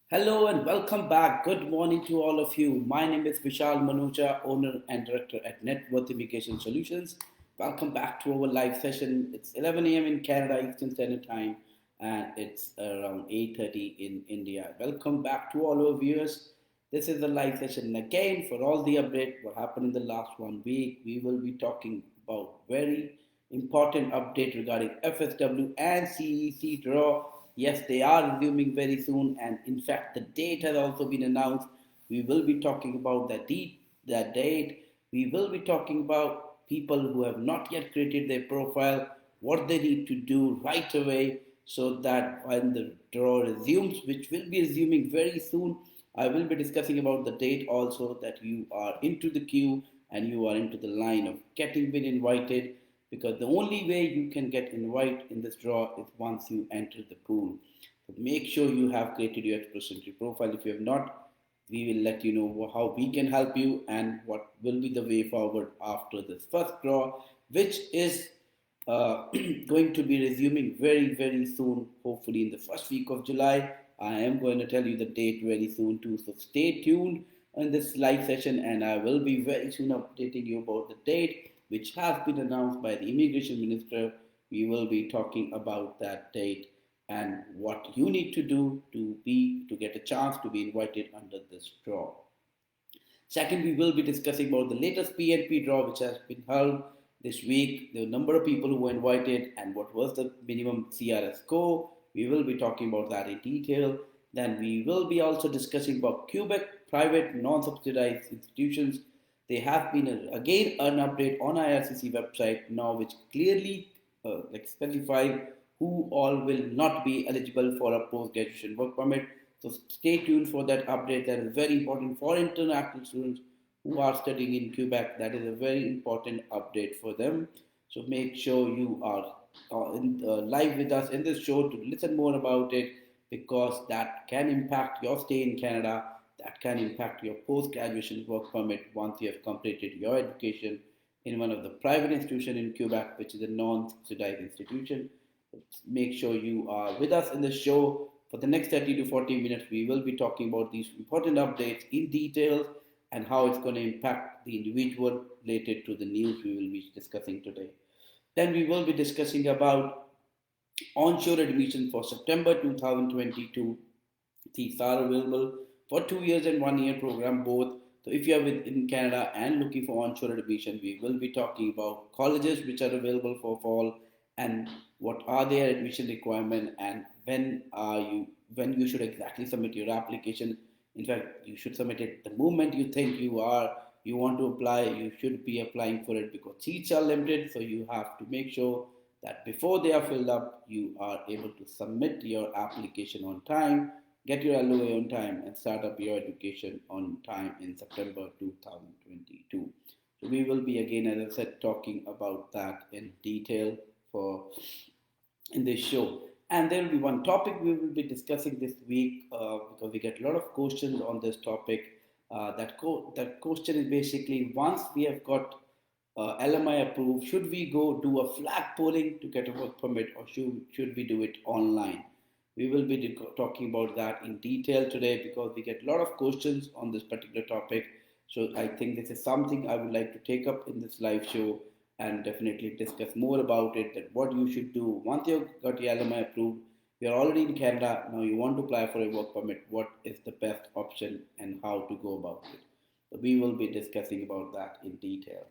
Hello and welcome back. Good morning to all of you. My name is Vishal Manuja, owner and director at Net Worth Immigration Solutions. Welcome back to our live session. It's 11 a.m. in Canada Eastern Standard Time and it's around 8:30 in India. Welcome back to all our viewers. This is a live session again for all the update what happened in the last 1 week. We will be talking about very important update regarding FSW and CEC draw. Yes, they are resuming very soon, and in fact, the date has also been announced. We will be talking about that date. We will be talking about people who have not yet created their profile, what they need to do right away so that when the draw resumes, which will be resuming very soon, I will be discussing about the date also that you are into the queue and you are into the line of getting been invited, because the only way you can get invited in this draw is once you enter the pool. So make sure you have created your express entry profile. If you have not, we will let you know how we can help you and what will be the way forward after this first draw, which is going to be resuming very, very soon, hopefully in the first week of July. I am going to tell you the date very soon too. So stay tuned in this live session and I will be very soon updating you about the date which has been announced by the immigration minister. We will be talking about that date and what you need to do to get a chance to be invited under this draw. Second, we will be discussing about the latest PNP draw which has been held this week, the number of people who were invited and what was the minimum CRS score. We will be talking about that in detail. Then we will be also discussing about Quebec private non-subsidized institutions. There have been again an update on IRCC website now which clearly specify who all will not be eligible for a post-graduation work permit. So stay tuned for that update. That is very important for international students who are studying in Quebec. That is a very important update for them. So make sure you are live with us in this show to listen more about it, because that can impact your stay in Canada, that can impact your post-graduation work permit once you have completed your education in one of the private institutions in Quebec, which is a non-subsidized institution. Make sure you are with us in the show for the next 30 to 40 minutes. We will be talking about these important updates in detail and how it's going to impact the individual related to the news we will be discussing today. Then we will be discussing about onshore admission for September 2022. These are available for 2 years and 1 year program both. So if you are in Canada and looking for onshore admission, we will be talking about colleges which are available for fall and what are their admission requirement and when you should exactly submit your application. In fact, you should submit it the moment you think you want to apply. You should be applying for it because seats are limited. So you have to make sure that before they are filled up, you are able to submit your application on time, get your LOA on time, and start up your education on time in September 2022. So we will be again, as I said, talking about that in detail for in this show. And there will be one topic we will be discussing this week because we get a lot of questions on this topic. That question is basically, once we have got LMI approved, should we go do a flag polling to get a work permit or should we do it online? We will be talking about that in detail today because we get a lot of questions on this particular topic. So I think this is something I would like to take up in this live show and definitely discuss more about it, that what you should do once you've got your LMI approved. You're already in Canada, now you want to apply for a work permit, what is the best option and how to go about it. So we will be discussing about that in detail.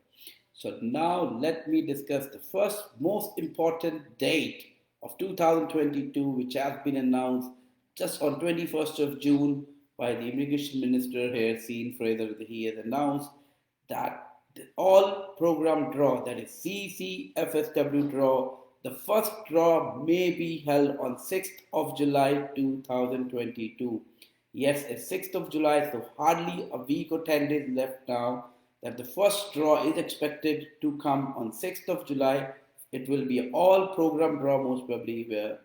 So now let me discuss the first most important date of 2022, which has been announced just on 21st of June by the immigration minister here, Sean Fraser. He has announced that all program draw, that is CEC FSW draw, the first draw may be held on 6th of July 2022. Yes, it's 6th of July, so hardly a week or 10 days left now, that the first draw is expected to come on 6th of July. It will be all program draw most probably, where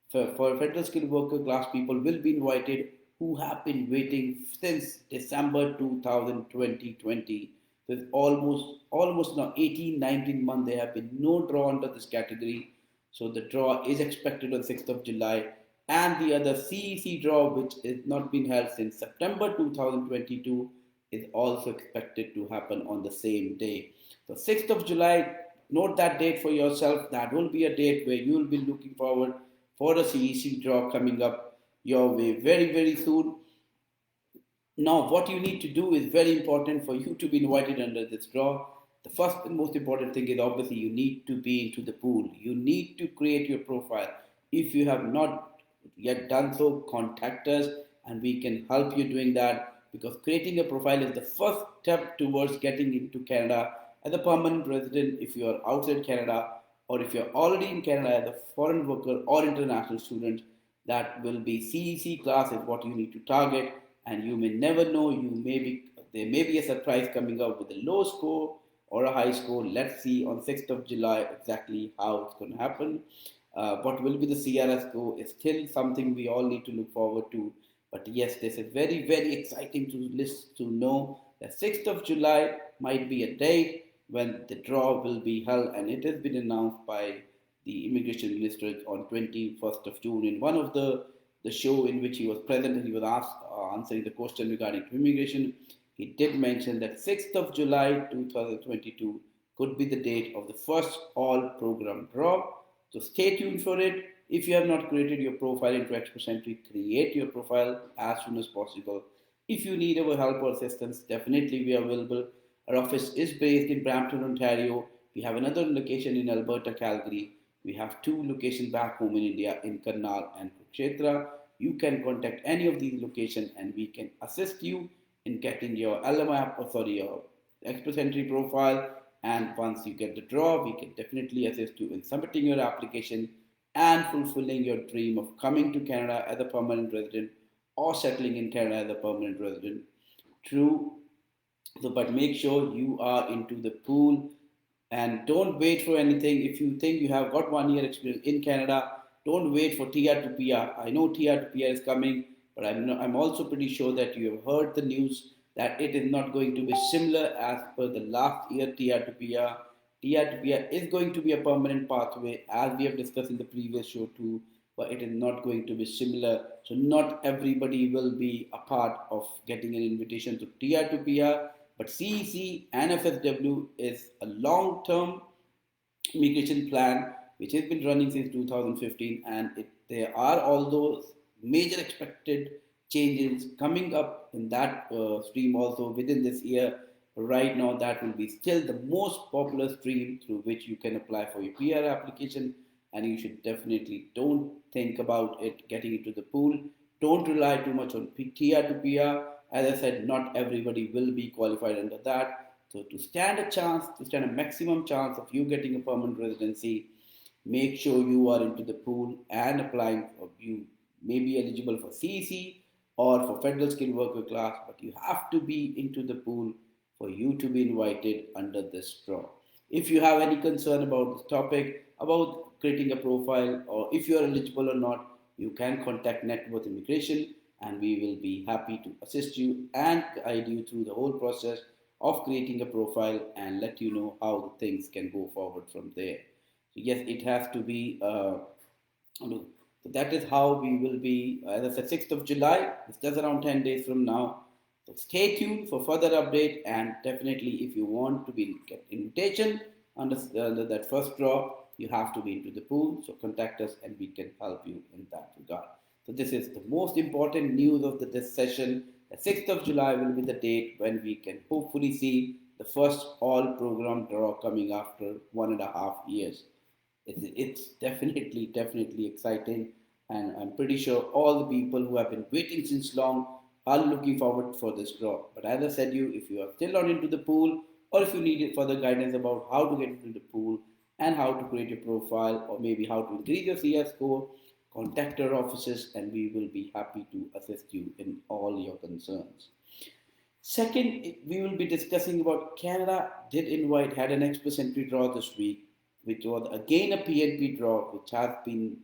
for federal skilled worker class people will be invited who have been waiting since December 2020. With almost now 18, 19 months, there have been no draw under this category. So the draw is expected on 6th of July, and the other CEC draw, which is not been held since September 2022, is also expected to happen on the same day. So 6th of July, note that date for yourself. That will be a date where you will be looking forward for a CEC draw coming up your way very, very soon. Now, what you need to do is very important for you to be invited under this draw. The first and most important thing is obviously you need to be into the pool. You need to create your profile. If you have not yet done so, contact us and we can help you doing that, because creating a profile is the first step towards getting into Canada as a permanent resident if you are outside Canada, or if you're already in Canada as a foreign worker or international student. That will be CEC class is what you need to target, and you may never know, there may be a surprise coming up with a low score or a high score. Let's see on 6th of July exactly how it's going to happen. What will be the CRS score is still something we all need to look forward to. But yes, this is very, very exciting to know that 6th of July might be a date when the draw will be held, and it has been announced by the immigration minister on 21st of June in one of the show in which he was present, and he was asked answering the question regarding immigration. He did mention that 6th of July 2022 could be the date of the first all program draw. So stay tuned for it. If you have not created your profile into Express Entry, create your profile as soon as possible. If you need our help or assistance, definitely we are available. Our office is based in Brampton, Ontario. We have another location in Alberta, Calgary. We have two locations back home in India in Karnal and Kurukshetra. You can contact any of these locations and we can assist you in getting your your Express Entry profile. And once you get the draw, we can definitely assist you in submitting your application and fulfilling your dream of coming to Canada as a permanent resident or settling in Canada as a permanent resident. True. So, but make sure you are into the pool and don't wait for anything. If you think you have got 1 year experience in Canada, don't wait for TR2PR. I know TR2PR is coming, but I'm also pretty sure that you have heard the news that it is not going to be similar as per the last year TR2PR. TR2PR is going to be a permanent pathway, as we have discussed in the previous show too, but it is not going to be similar. So not everybody will be a part of getting an invitation to TR2PR, but CEC and FSW is a long-term immigration plan which has been running since 2015, and there are all those major expected changes coming up in that stream also within this year. Right now, that will be still the most popular stream through which you can apply for your PR application, and you should definitely don't think about it getting into the pool. Don't rely too much on TR to PR. As I said, not everybody will be qualified under that. So to stand a maximum chance of you getting a permanent residency, make sure you are into the pool and applying for, you may be eligible for CEC or for federal skilled worker class, but you have to be into the pool for you to be invited under this draw. If you have any concern about this topic, about creating a profile, or if you are eligible or not, you can contact Networth Immigration and we will be happy to assist you and guide you through the whole process of creating a profile and let you know how things can go forward from there. So yes, it has to be, so that is how we will be, as I said, 6th of July, it's just around 10 days from now. So stay tuned for further update, and definitely if you want to be get invitation under that first draw, you have to be into the pool. So contact us and we can help you in that regard. So this is the most important news of this session. The 6th of July will be the date when we can hopefully see the first all program draw coming after 1.5 years. It's definitely exciting, and I'm pretty sure all the people who have been waiting since long are looking forward for this draw. But as I said, if you are still not into the pool, or if you need further guidance about how to get into the pool and how to create your profile, or maybe how to increase your CS score, contact our offices and we will be happy to assist you in all your concerns. Second, we will be discussing about Canada had an Express Entry draw this week, which was again a PNP draw, which has been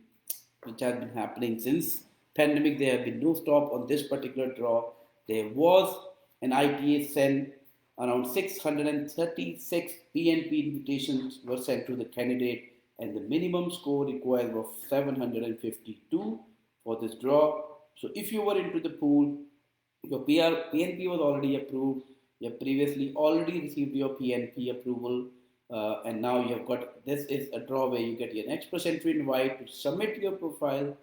happening since pandemic. There have been no stop on this particular draw. There was an ITA sent, around 636 PNP invitations were sent to the candidate and the minimum score required was 752 for this draw. So if you were into the pool, your PNP was already approved. You have previously already received your PNP approval, and now you have got this is a draw where you get your next entry invite to submit your profile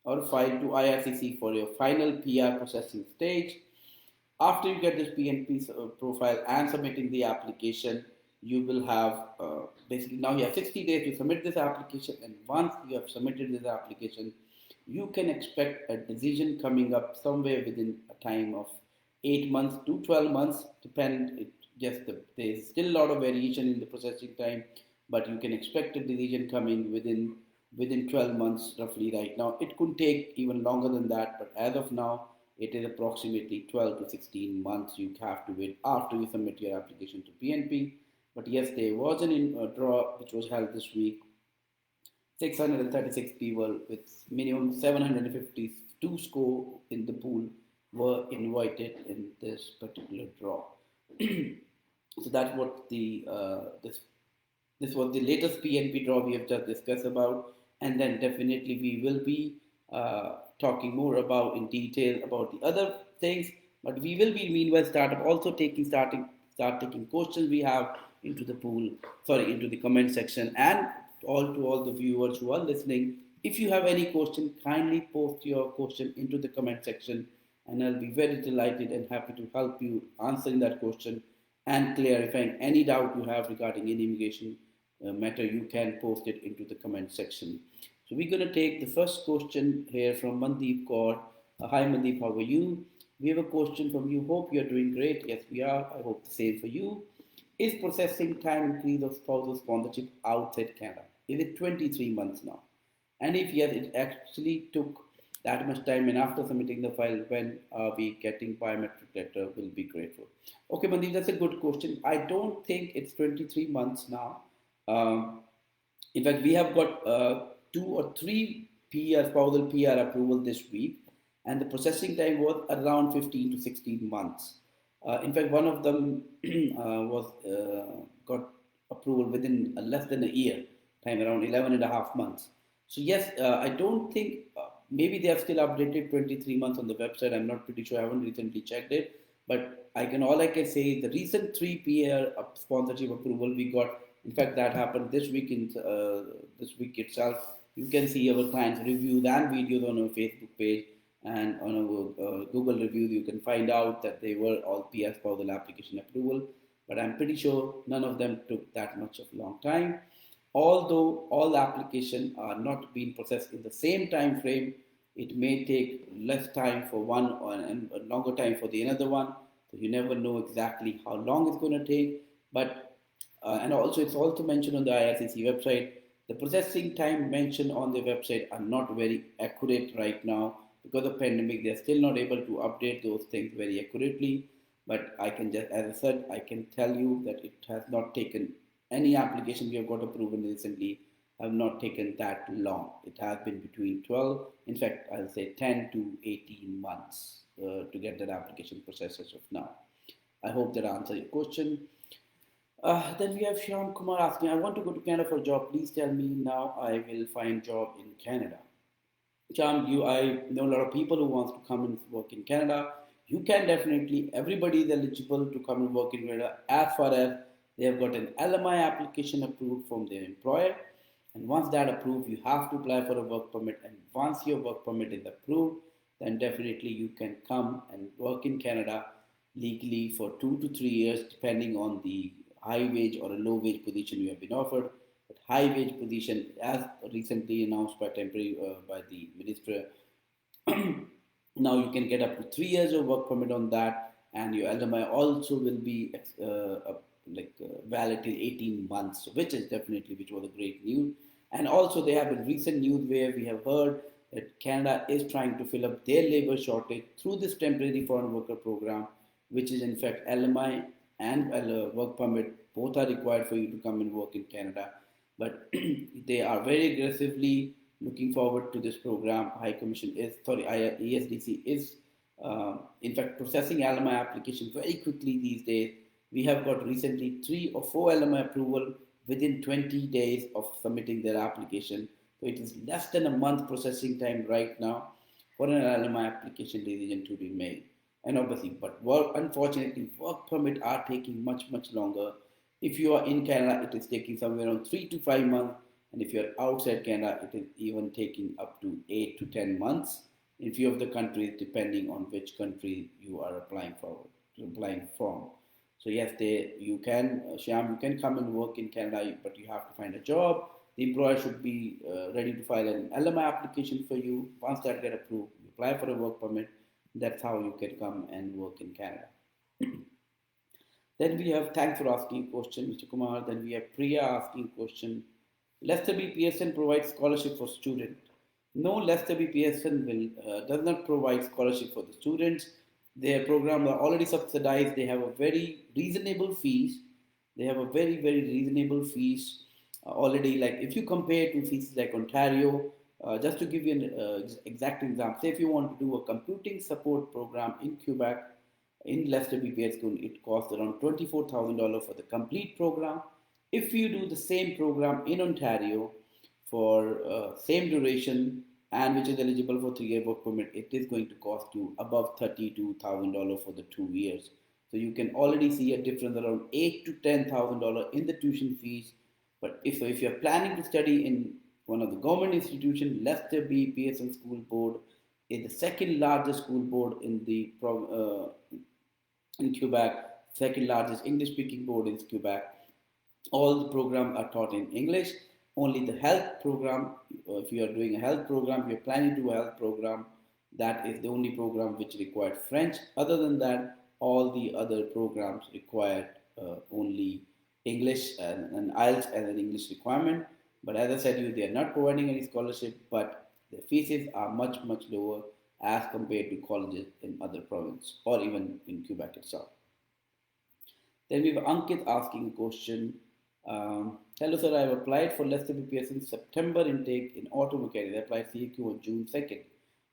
or file to IRCC for your final PR processing stage. After you get this PNP profile and submitting the application, you will have basically now you have 60 days to submit this application, and once you have submitted this application, you can expect a decision coming up somewhere within a time of 8 months to 12 months. There's still a lot of variation in the processing time, but you can expect a decision coming within 12 months roughly right now. It could take even longer than that, but as of now, it is approximately 12 to 16 months you have to wait after you submit your application to PNP. But yes, there was a draw which was held this week. 636 people with minimum 752 score in the pool were invited in this particular draw. So that's what this was the latest PNP draw we have just discussed about, and then definitely we will be talking more about in detail about the other things. But we will be meanwhile start taking questions we have into the into the comment section, and all the viewers who are listening. If you have any question, kindly post your question into the comment section, and I'll be very delighted and happy to help you answering that question and clarifying any doubt you have regarding any immigration matter. You can post it into the comment section. So we're going to take the first question here from Mandeep Kaur. Hi Mandeep, how are you? We have a question from you. Hope you're doing great. Yes, we are. I hope the same for you. Is processing time increase of spousal sponsorship outside Canada? Is it 23 months now? And if yes, it actually took that much time, and after submitting the file, when are we getting biometric letter? Will be grateful. Okay, Mandeep, that's a good question. I don't think it's 23 months now. In fact, we have got 2 or 3 spousal PR approval this week, and the processing time was around 15 to 16 months. In fact, one of them got approval within less than a year time, around 11 and a half months. So yes, I don't think, maybe they have still updated 23 months on the website. I'm not pretty sure. I haven't recently checked it. But all I can say is the recent 3 PR sponsorship approval we got. In fact, that happened this week itself. You can see our clients' reviews and videos on our Facebook page, and on our Google reviews. You can find out that they were all PR spousal application approval. But I'm pretty sure none of them took that much of a long time. Although all applications are not being processed in the same time frame, it may take less time for one and a longer time for the another one. So you never know exactly how long it's going to take. But and also it's also mentioned on the IRCC website. The processing time mentioned on the website are not very accurate right now because of pandemic. They're still not able to update those things very accurately. But I can just, as I said, I can tell you that it has not taken any application we have got approved recently have not taken that long. It has been between 12, in fact, I'll say 10 to 18 months to get that application processed as of now. I hope that answers your question. Then we have Shyam Kumar asking, I want to go to Canada for a job. Please tell me now I will find job in Canada. Shyam, I know a lot of people who wants to come and work in Canada. You can definitely, everybody is eligible to come and work in Canada as far as they have got an LMI application approved from their employer. And once that approved, you have to apply for a work permit. And once your work permit is approved, then definitely you can come and work in Canada legally for 2 to 3 years, depending on the high wage or a low wage position you have been offered. But high wage position, as recently announced by the minister, now you can get up to 3 years of work permit on that, and your LMI also will be valid till 18 months, which was a great news. And also there have been recent news where we have heard that Canada is trying to fill up their labor shortage through this temporary foreign worker program, which is in fact LMI and work permit. Both are required for you to come and work in Canada. But they are very aggressively looking forward to this program. ESDC is in fact processing LMI applications very quickly these days. We have got recently 3 or 4 LMI approval within 20 days of submitting their application. So it is less than a month processing time right now for an LMI application decision to be made. And obviously, but unfortunately, work permit are taking much longer. If you are in Canada, it is taking somewhere around 3 to 5 months, and if you are outside Canada, it is even taking up to 8 to 10 months in few of the countries, depending on which country you are applying from. So yes, you can, Shyam, you can come and work in Canada, but you have to find a job. The employer should be ready to file an LMI application for you. Once that get approved, you apply for a work permit. That's how you can come and work in Canada. Then we have, thanks for asking question, Mr. Kumar. Then we have Priya asking question. Leicester BPSN provides scholarship for students. No, Leicester BPSN does not provide scholarship for the students. Their programs are already subsidized. They have a very reasonable fees. They have a very reasonable fees already. Like if you compare to fees like Ontario, just to give you an exact example, say if you want to do a computing support program in Quebec, in Leicester BPS school, it costs around $24,000 for the complete program. If you do the same program in Ontario for same duration and which is eligible for 3 year work permit, it is going to cost you above $32,000 for the 2 years. So you can already see a difference around $8,000 to $10,000 in the tuition fees. But if you're planning to study in one of the government institutions, Leicester BPSN School Board is the second largest school board in Quebec, second largest English speaking board in Quebec. All the programs are taught in English. Only the health program, if you are doing a health program, you're planning to do a health program, that is the only program which required French. Other than that, all the other programs required only English and IELTS as an English requirement. But as I said, they are not providing any scholarship, but the fees are much lower as compared to colleges in other provinces or even in Quebec itself. Then we have Ankit asking a question. Hello sir, I have applied for Leicester BPS in September intake in auto mechanics. I applied CEQ on June 2nd.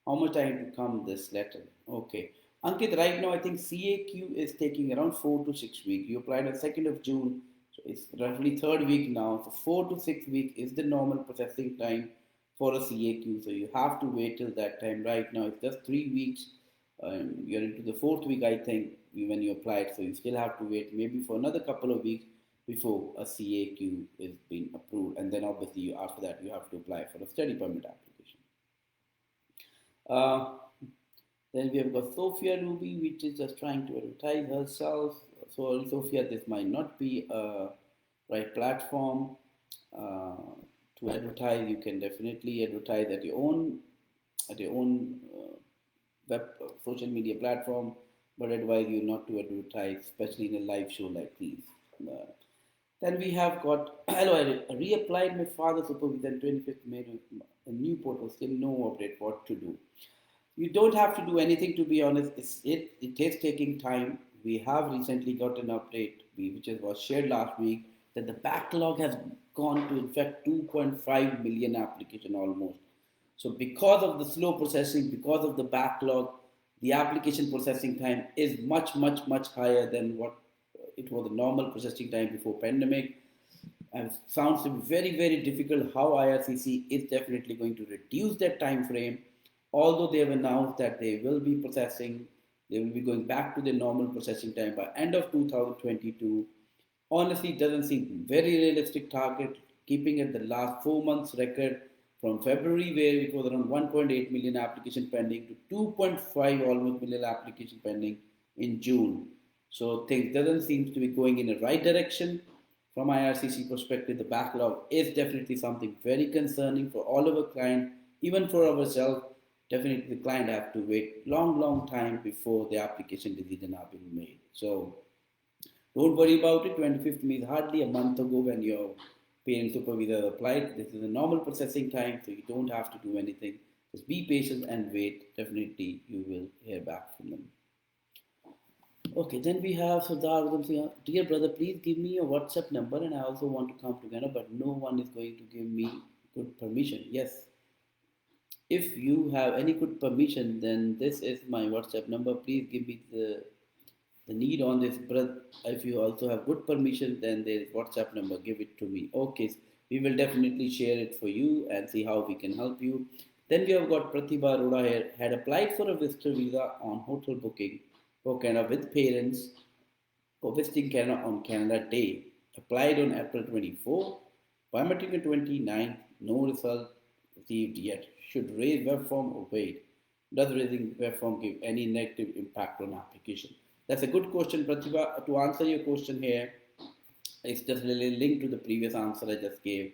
How much time to come this letter? Okay. Ankit, right now I think CAQ is taking around 4 to 6 weeks. You applied on 2nd of June, so it's roughly third week now. So 4 to 6 weeks is the normal processing time for a CAQ. So you have to wait till that time. Right now it's just 3 weeks. You're into the fourth week, I think, when you applied. So you still have to wait maybe for another couple of weeks before a CAQ is being approved. And then obviously after that you have to apply for a study permit application. Then we have got Sofia Ruby, which is just trying to advertise herself. So Sofia, this might not be a right platform to advertise. You can definitely advertise at your own web social media platform, but I advise you not to advertise, especially in a live show like these. Then we have got, hello, I reapplied my father's supervision 25th May, a new portal, still no update, what to do. You don't have to do anything, to be honest. It is taking time. We have recently got an update, which was shared last week, that the backlog has gone to, in fact, 2.5 million application almost. So because of the slow processing, because of the backlog, the application processing time is much higher than what it was the normal processing time before pandemic. And sounds to be very difficult how IRCC is definitely going to reduce that time frame. Although they have announced that they will be going back to the normal processing time by end of 2022. Honestly, it doesn't seem very realistic target, keeping at the last 4 months record from February, where it was around 1.8 million application pending, to 2.5 almost million application pending in June. So things doesn't seem to be going in the right direction. From IRCC perspective, the backlog is definitely something very concerning for all of our clients, even for ourselves. Definitely the client have to wait long time before the application decision are being made. So don't worry about it. 25th May is hardly a month ago when your parent supervisor applied. This is a normal processing time, so you don't have to do anything. Just be patient and wait. Definitely you will hear back from them. Okay, then we have Sardar with saying, dear brother, please give me your WhatsApp number, and I also want to come together, but no one is going to give me good permission. Yes. If you have any good permission, then this is my WhatsApp number. Please give me the the need on this, but if you also have good permission, then there's WhatsApp number, give it to me. Okay, we will definitely share it for you and see how we can help you. Then we have got Pratibha Arora here, had applied for a visitor visa on hotel booking for Canada with parents for visiting Canada on Canada Day. Applied on April 24, biometric on 29, no result received yet. Should raise web form or wait? Does raising web form give any negative impact on application? That's a good question, Pratibha. To answer your question here, it's just really linked to the previous answer I just gave.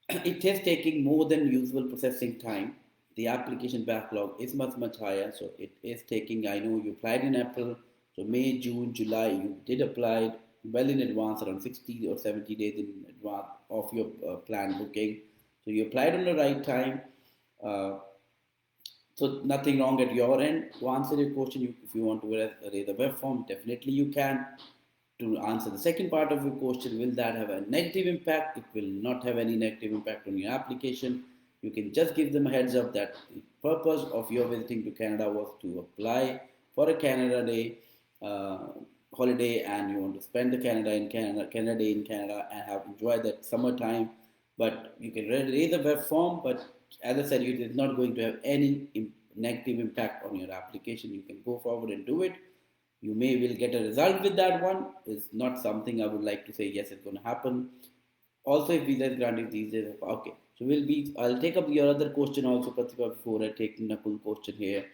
It is taking more than usual processing time. The application backlog is much higher, so it is taking. I know you applied in April, so May, June, July, you did apply well in advance, around 60 or 70 days in advance of your planned booking. So you applied on the right time. Uh, so nothing wrong at your end. To answer your question, if you want to raise a web form, definitely you can. To answer the second part of your question, will that have a negative impact? It will not have any negative impact on your application. You can just give them a heads up that the purpose of your visiting to Canada was to apply for a Canada Day uh, holiday, and you want to spend the Canada Day in Canada, and have enjoyed that summertime. But you can raise a web form, but as I said, it is not going to have any negative impact on your application. You can go forward and do it. You may will get a result with that one. It's not something I would like to say yes, it's going to happen. Also, if visa is granted these days, okay. So I'll take up your other question also, Pratibha, before I take Nakul question here.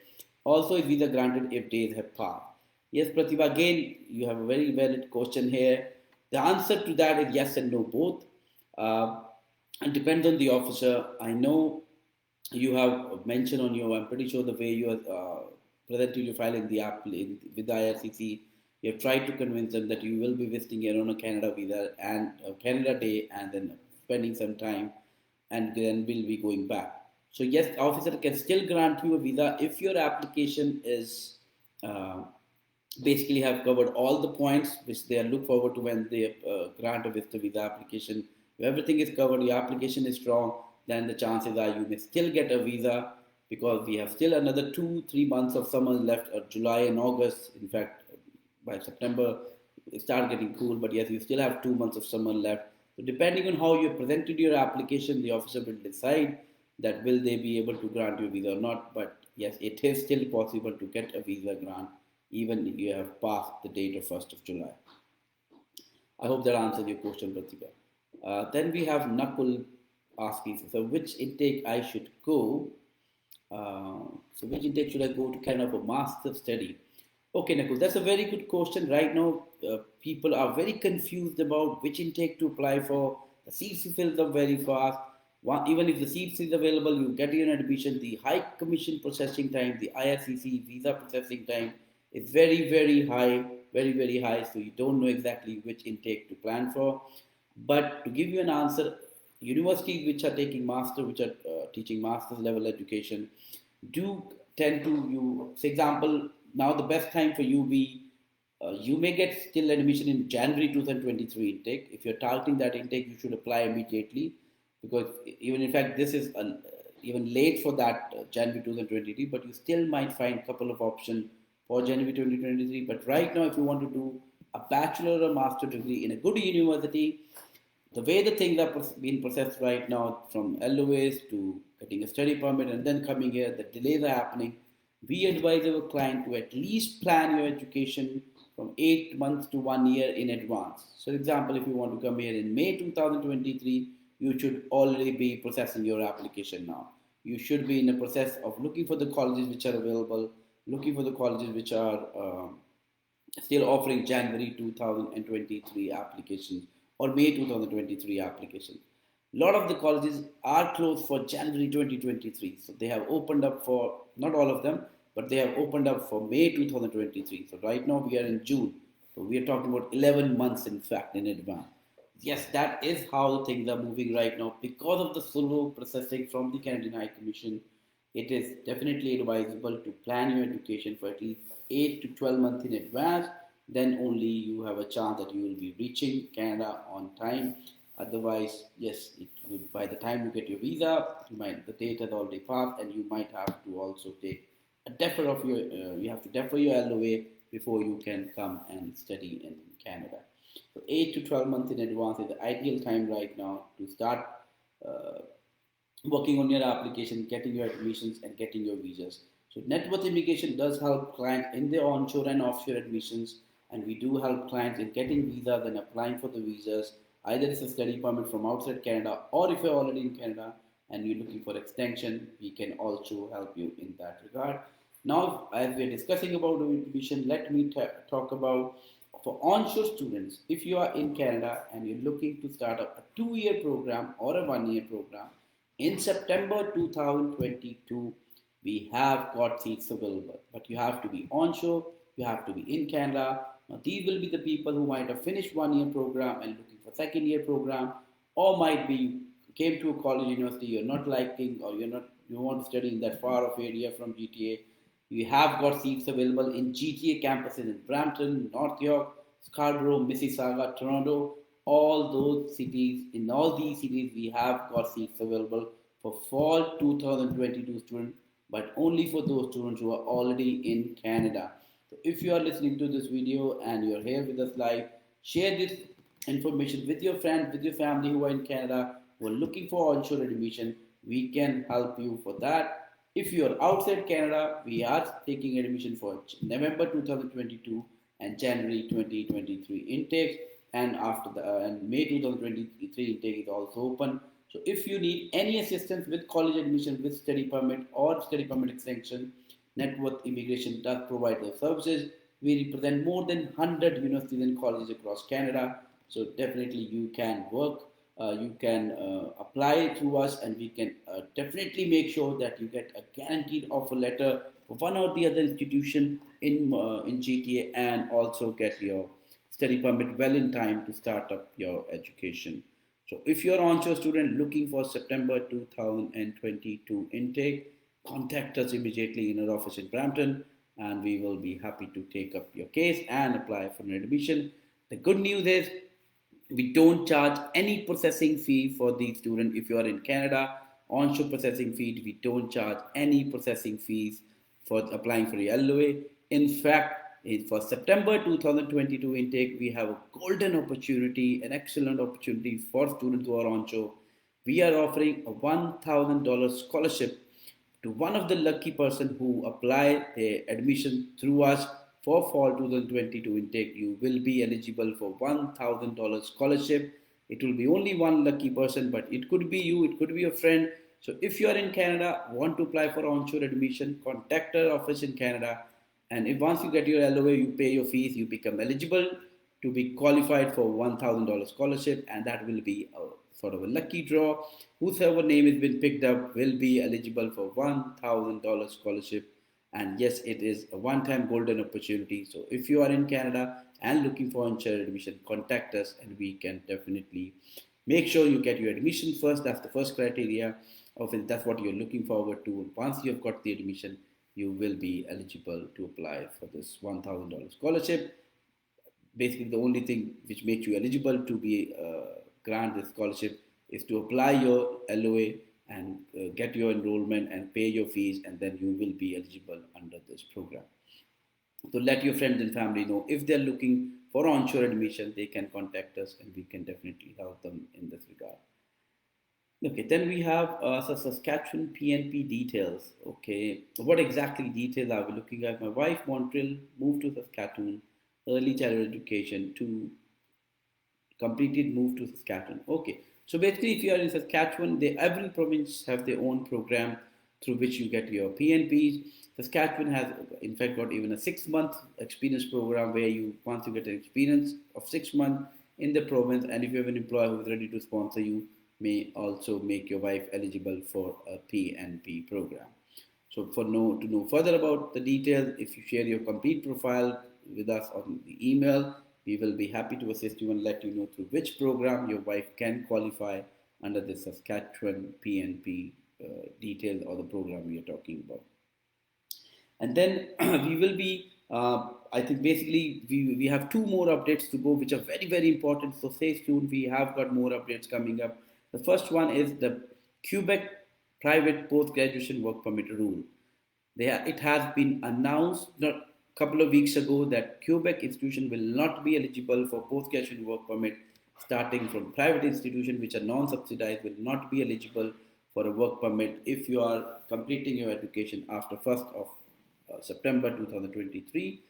Also, if visa granted if days have passed. Yes, Pratibha, again, you have a very valid question here. The answer to that is yes and no both. Uh, it depends on the officer. I know you have mentioned on your, I'm pretty sure the way you have presented your file in the app with the IRCC, you have tried to convince them that you will be visiting here on a Canada visa and Canada Day, and then spending some time, and then will be going back. So yes, officer can still grant you a visa if your application is uh, basically have covered all the points which they look forward to when they grant a visitor visa application. If everything is covered, your application is strong, then the chances are you may still get a visa, because we have still another 2-3 months of summer left, July and August. In fact, by September it start getting cool, but yes, you still have 2 months of summer left. So depending on how you presented your application, the officer will decide that will they be able to grant you a visa or not. But yes, it is still possible to get a visa grant even if you have passed the date of 1st of July. I hope that answers your question, Pratibha. Then we have Nakul asking, so which intake I should go? So which intake should I go to Canada for master study? Okay, Nakul, that's a very good question. Right now, people are very confused about which intake to apply for. The seats fills up very fast. Even if the seats is available, you get your admission. The high commission processing time, the IRCC visa processing time is very high, very high. So you don't know exactly which intake to plan for. But to give you an answer, universities which are taking master, which are teaching master's level education, do tend to you. For example, now the best time for you be you may get still admission in January 2023 intake. If you're targeting that intake, you should apply immediately, because even in fact this is even late for that January 2023, but you still might find a couple of options for January 2023. But right now, if you want to do a bachelor or master degree in a good university, the way the things are being processed right now, from LOAs to getting a study permit and then coming here, the delays are happening. We advise our client to at least plan your education from 8 months to 1 year in advance. So, for example, if you want to come here in May 2023, you should already be processing your application now. You should be in the process of looking for the colleges which are available, looking for the colleges which are still offering January 2023 applications or May 2023 applications. A lot of the colleges are closed for January 2023. So they have opened up for, not all of them, but they have opened up for May 2023. So right now we are in June. So we are talking about 11 months, in fact, in advance. Yes, that is how things are moving right now. Because of the slow processing from the Canadian High Commission, it is definitely advisable to plan your education for at least 8 to 12 months in advance. Then only you have a chance that you will be reaching Canada on time. Otherwise, yes, by the time you get your visa, the date has already passed, and you might have to also take a defer of your. You have to defer your LOA, before you can come and study in Canada. So 8 to 12 months in advance is the ideal time right now to start uh, working on your application, getting your admissions, and getting your visas. So net worth immigration does help clients in their onshore and offshore admissions, and we do help clients in getting visas and applying for the visas. Either it's a study permit from outside Canada, or if you're already in Canada and you're looking for extension, we can also help you in that regard. Now, as we're discussing about admission, let me talk about for onshore students. If you are in Canada and you're looking to start up a 2 year program or a 1 year program, in September 2022, we have got seats available, but you have to be onshore, you have to be in Canada. Now, these will be the people who might have finished 1 year program and looking for second year program, or might be came to a college university you're not liking, or you want to study in that far off area from GTA. We have got seats available in GTA campuses in Brampton, North York, Scarborough, Mississauga, Toronto. All those cities, in all these cities, we have got seats available for fall 2022 students, but only for those students who are already in Canada. So if you are listening to this video and you're here with us live, share this information with your friends, with your family who are in Canada, who are looking for onshore admission. We can help you for that. If you are outside Canada, we are taking admission for November 2022 and January 2023 intakes, and after the and May 2023 intake is also open. So if you need any assistance with college admission, with study permit or study permit extension, Net Worth Immigration does provide those services. We represent more than 100 universities and colleges across Canada. So definitely you can work, you can apply through us, and we can definitely make sure that you get a guaranteed offer letter for one or the other institution in GTA, and also get your study permit well in time to start up your education. So if you're an onshore student looking for September 2022 intake, contact us immediately in our office in Brampton, and we will be happy to take up your case and apply for an admission. The good news is we don't charge any processing fee for the student. If you are in Canada, onshore processing fee, we don't charge any processing fees for applying for the LOA. In fact, for September 2022 intake, we have a golden opportunity, an excellent opportunity for students who are onshore. We are offering a $1,000 scholarship to one of the lucky person who apply their admission through us for fall 2022 intake. You will be eligible for $1,000 scholarship. It will be only one lucky person, but it could be you, it could be a friend. So if you are in Canada, want to apply for onshore admission, contact our office in Canada. And if once you get your LOA, you pay your fees, you become eligible to be qualified for $1,000 scholarship, and that will be a sort of a lucky draw. Whosoever name has been picked up will be eligible for $1,000 scholarship. And yes, it is a one-time golden opportunity. So if you are in Canada and looking for onshore admission, contact us, and we can definitely make sure you get your admission first. That's the first criteria of it. That's what you're looking forward to. Once you've got the admission, you will be eligible to apply for this $1,000 scholarship. Basically, the only thing which makes you eligible to be grant this scholarship is to apply your LOA and get your enrollment and pay your fees, and then you will be eligible under this program. So let your friends and family know if they're looking for onshore admission, they can contact us, and we can definitely help them in this regard. Okay, then we have Saskatchewan PNP details. Okay, what exactly details are we looking at? My wife, Montreal, moved to Saskatchewan, early childhood education to completed move to Saskatchewan. Okay, so basically, if you are in Saskatchewan, every province have their own program through which you get your PNPs. Saskatchewan has, in fact, got even a 6 month experience program where you once you get an experience of 6 months in the province, and if you have an employer who is ready to sponsor you, may also make your wife eligible for a PNP program. So to know further about the details, if you share your complete profile with us on the email, we will be happy to assist you and let you know through which program your wife can qualify under the Saskatchewan PNP details or the program we are talking about. And then we will be, I think basically we have two more updates to go, which are very, very important. So stay tuned. We have got more updates coming up. The first one is the Quebec private post-graduation work permit rule. It has been announced, not couple of weeks ago that Quebec institution will not be eligible for post-graduate work permit starting from private institutions which are non-subsidized will not be eligible for a work permit if you are completing your education after 1st of September 2023.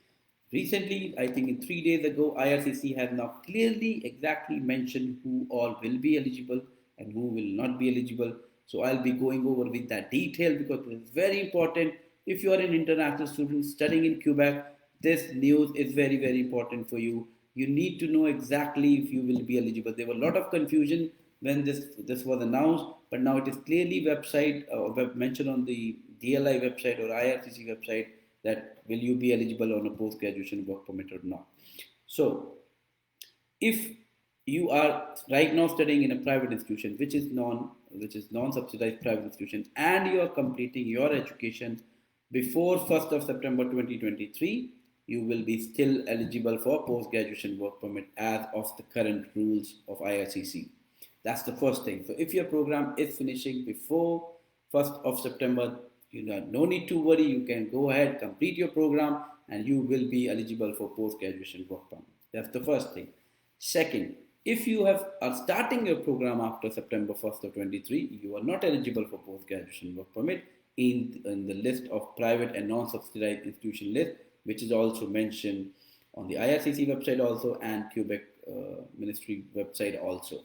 Recently, I think in 3 days ago, IRCC has now clearly exactly mentioned who all will be eligible and who will not be eligible. So I'll be going over with that detail because it is very important. If you are an international student studying in Quebec, this news is very, very important for you. You need to know exactly if you will be eligible. There was a lot of confusion when this was announced, but now it is clearly mentioned on the DLI website or IRCC website that will you be eligible on a post-graduation work permit or not. So if you are right now studying in a private institution which is non-subsidized private institution and you are completing your education before 1st of September 2023, you will be still eligible for post-graduation work permit as of the current rules of IRCC. That's the first thing. So if your program is finishing before 1st of September, you have no need to worry. You can go ahead, complete your program, and you will be eligible for post-graduation work permit. That's the first thing. Second, if you are starting your program after September 1st of 23, you are not eligible for post-graduation work permit in the list of private and non-subsidized institution list, which is also mentioned on the IRCC website also and Quebec Ministry website also.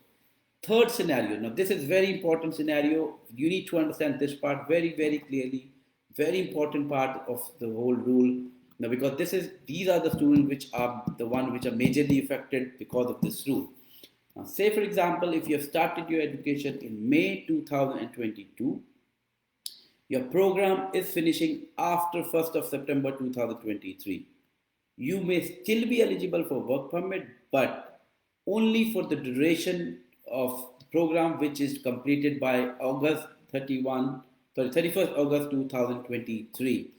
Third scenario, now this is very important scenario. You need to understand this part very, very clearly. Very important part of the whole rule. Now, because these are the students which are the one which are majorly affected because of this rule. Now, say for example, if you have started your education in May 2022, your program is finishing after 1st of September 2023. You may still be eligible for work permit, but only for the duration of the program which is completed by 31st August 2023.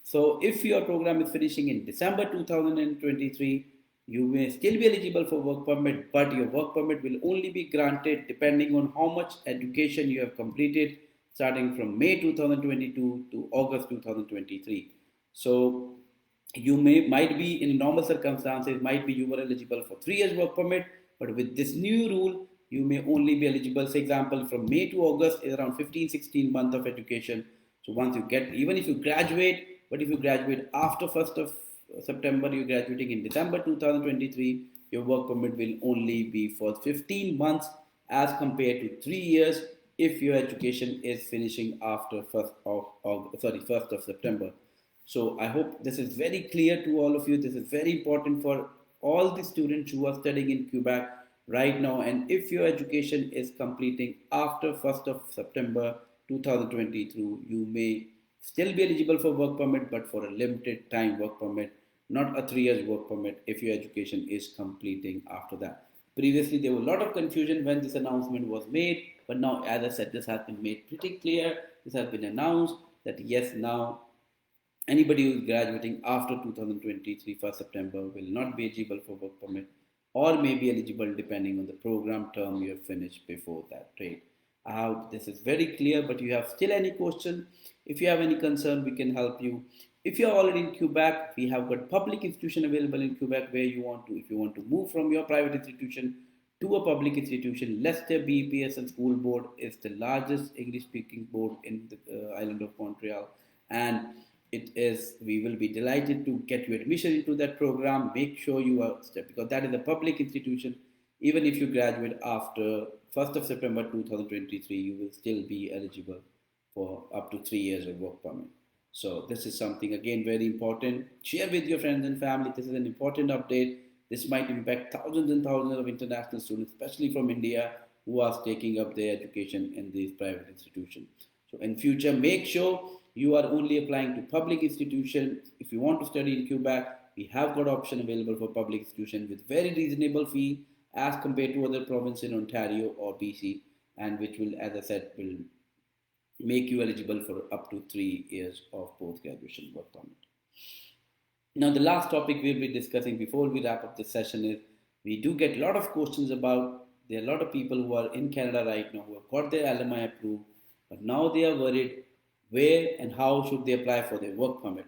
So if your program is finishing in December 2023, you may still be eligible for work permit, but your work permit will only be granted depending on how much education you have completed starting from May 2022 to August 2023. So you might be in normal circumstances, you were eligible for 3 years work permit, but with this new rule, you may only be eligible, for example, from May to August is around 15-16 months of education. So once you get, even if you graduate, but if you graduate after 1st of September, you're graduating in December 2023, your work permit will only be for 15 months as compared to 3 years if your education is finishing after 1st of September. So I hope this is very clear to all of you. This is very important for all the students who are studying in Quebec right now. And if your education is completing after 1st of September 2022, you may still be eligible for work permit, but for a limited time work permit, not a 3 years work permit if your education is completing after that. Previously, there was a lot of confusion when this announcement was made, but now, as I said, this has been made pretty clear. This has been announced that yes, now anybody who is graduating after 2023 1st September will not be eligible for work permit or may be eligible depending on the program term you have finished before that date. I hope this is very clear, but you have still any question, if you have any concern, we can help you. If you are already in Quebec, we have got public institution available in Quebec where if you want to move from your private institution to a public institution, Leicester BEPSL School Board is the largest English-speaking board in the island of Montreal, and we will be delighted to get you admission into that program. Make sure you are, because that is a public institution. Even if you graduate after 1st of September 2023, you will still be eligible for up to 3 years of work permit. So this is something, again, very important. Share with your friends and family. This is an important update. This might impact thousands and thousands of international students, especially from India, who are taking up their education in these private institutions. So in future, make sure you are only applying to public institutions. If you want to study in Quebec, we have got option available for public institutions with very reasonable fee as compared to other provinces in Ontario or BC, and which will, as I said, will make you eligible for up to 3 years of post-graduation work permit. Now, the last topic we'll be discussing before we wrap up this session is, we do get a lot of questions about, there are a lot of people who are in Canada right now who have got their LMI approved, but now they are worried where and how should they apply for their work permit.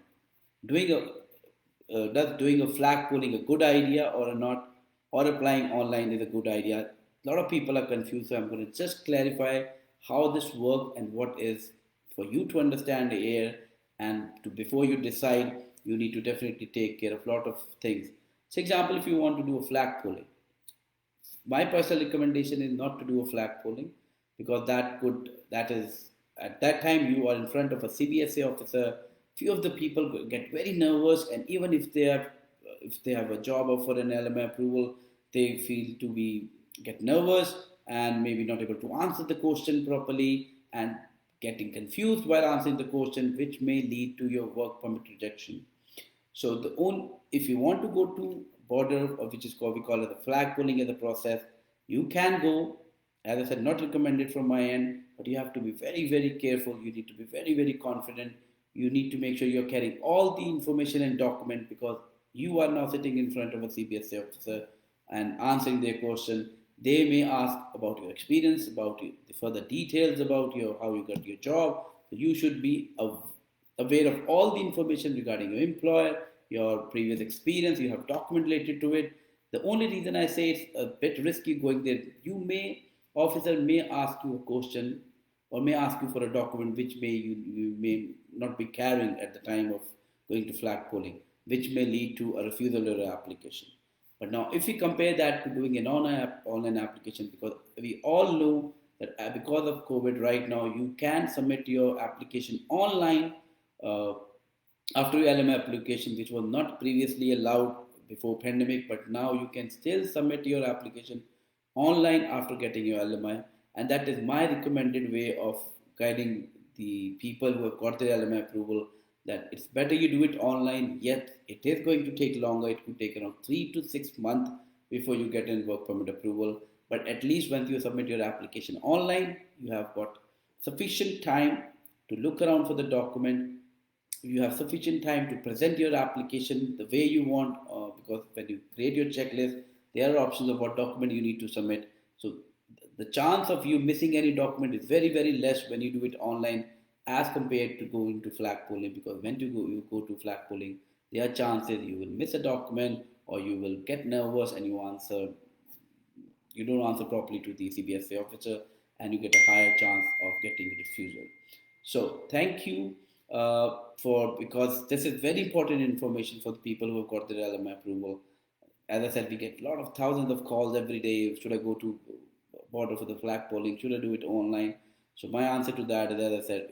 does doing a flag polling a good idea or not, or applying online is a good idea? A lot of people are confused, so I'm going to just clarify how this works and what is for you to understand the air, and to, before you decide, you need to definitely take care of a lot of things. So, example, if you want to do a flag polling, my personal recommendation is not to do a flag polling, because that is, at that time you are in front of a CBSA officer. Few of the people get very nervous, and even if they have a job offer and LMI approval, they feel to be get nervous and maybe not able to answer the question properly, and getting confused while answering the question, which may lead to your work permit rejection. So if you want to go to border, or which is called, we call it the flag pulling as a process, you can go. As I said, not recommended from my end, but you have to be very, very careful. You need to be very, very confident. You need to make sure you're carrying all the information and document, because you are now sitting in front of a CBSA officer and answering their question. They may ask about your experience, about the further details about your how you got your job. So you should be aware of all the information regarding your employer, your previous experience. You have document related to it. The only reason I say it's a bit risky going there, officer may ask you a question, or may ask you for a document which you may not be carrying at the time of going to flag polling, which may lead to a refusal of your application. But now, if we compare that to doing an online application, because we all know that because of COVID right now, you can submit your application online uh, after your LMI application, which was not previously allowed before pandemic, but now you can still submit your application online after getting your LMI, and that is my recommended way of guiding the people who have got their LMI approval. That it's better you do it online. Yet it is going to take longer. It could take around 3 to 6 months before you get a work permit approval. But at least once you submit your application online, you have got sufficient time to look around for the document. You have sufficient time to present your application the way you want, because when you create your checklist, there are options of what document you need to submit. So the chance of you missing any document is very, very less when you do it online, as compared to going to flag polling. Because when you go to flag polling, there are chances you will miss a document, or you will get nervous and you don't answer properly to the CBSA officer, and you get a higher chance of getting a refusal. So thank you, because this is very important information for the people who have got their LMI approval. As I said, we get a lot of thousands of calls every day. Should I go to border for the flag polling? Should I do it online? So my answer to that is, as I said,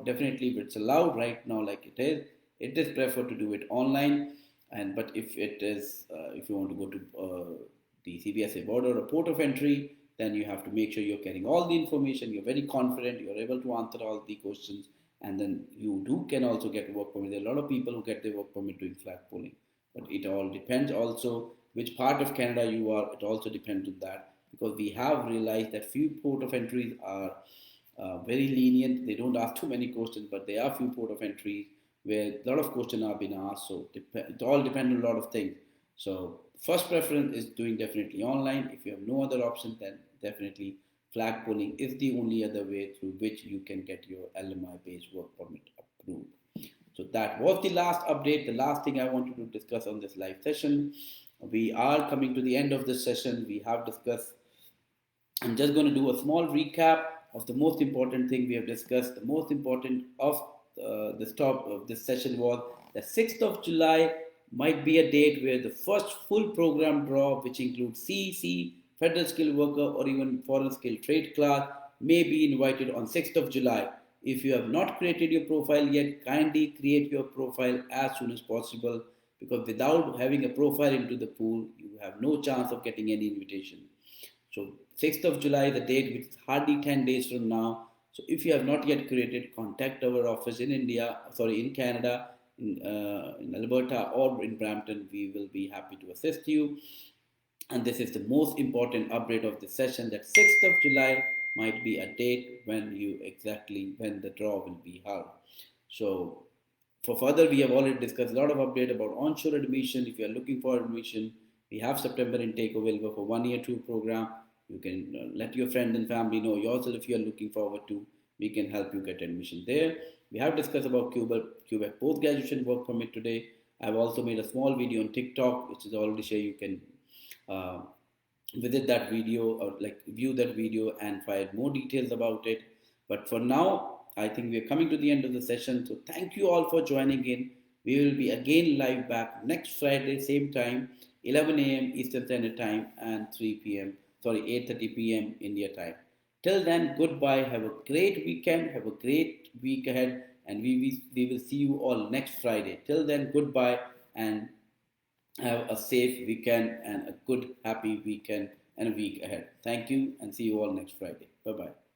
definitely, if it's allowed right now, like it is preferred to do it online. And but if you want to go to the CBSA border or port of entry, then you have to make sure you're carrying all the information. You're very confident. You're able to answer all the questions, and then you can also get work permit. There are a lot of people who get their work permit doing flag polling, but it all depends also which part of Canada you are. It also depends on that, because we have realized that few port of entries are very lenient. They don't ask too many questions, but there are few port of entries where a lot of questions are being asked. So it all depends on a lot of things. So first preference is doing definitely online. If you have no other option, then definitely flag polling is the only other way through which you can get your LMI based work permit approved. So that was the last update, the last thing I wanted to discuss on this live session. We are coming to the end of this session. We have discussed, I'm just going to do a small recap of the most important thing we have discussed. The most important of this top of this session was the 6th of July might be a date where the first full program draw, which includes CEC, federal skilled worker, or even foreign skilled trade class, may be invited on 6th of July. If you have not created your profile yet, kindly create your profile as soon as possible, because without having a profile into the pool, you have no chance of getting any invitation. So 6th of July, the date, which is hardly 10 days from now. So if you have not yet created, contact our office in Canada, in Alberta or in Brampton. We will be happy to assist you. And this is the most important update of the session, that 6th of July might be a date when the draw will be held. So for further, we have already discussed a lot of update about onshore admission. If you are looking for admission, we have September intake available for 1 year 2 program. You can let your friends and family know yourself if you are looking forward to. We can help you get admission there. We have discussed about Quebec post-graduation work permit today. I've also made a small video on TikTok, which is already shared. You can uh, visit that video or like view that video and find more details about it. But for now, I think we are coming to the end of the session. So thank you all for joining in. We will be again live back next Friday, same time, 11 a.m. Eastern Standard Time and 3 p.m. Sorry, 8:30 p.m. India time. Till then, goodbye. Have a great weekend. Have a great week ahead, and we will see you all next Friday. Till then, goodbye and have a safe weekend and a good, happy weekend and a week ahead. Thank you and see you all next Friday. Bye bye.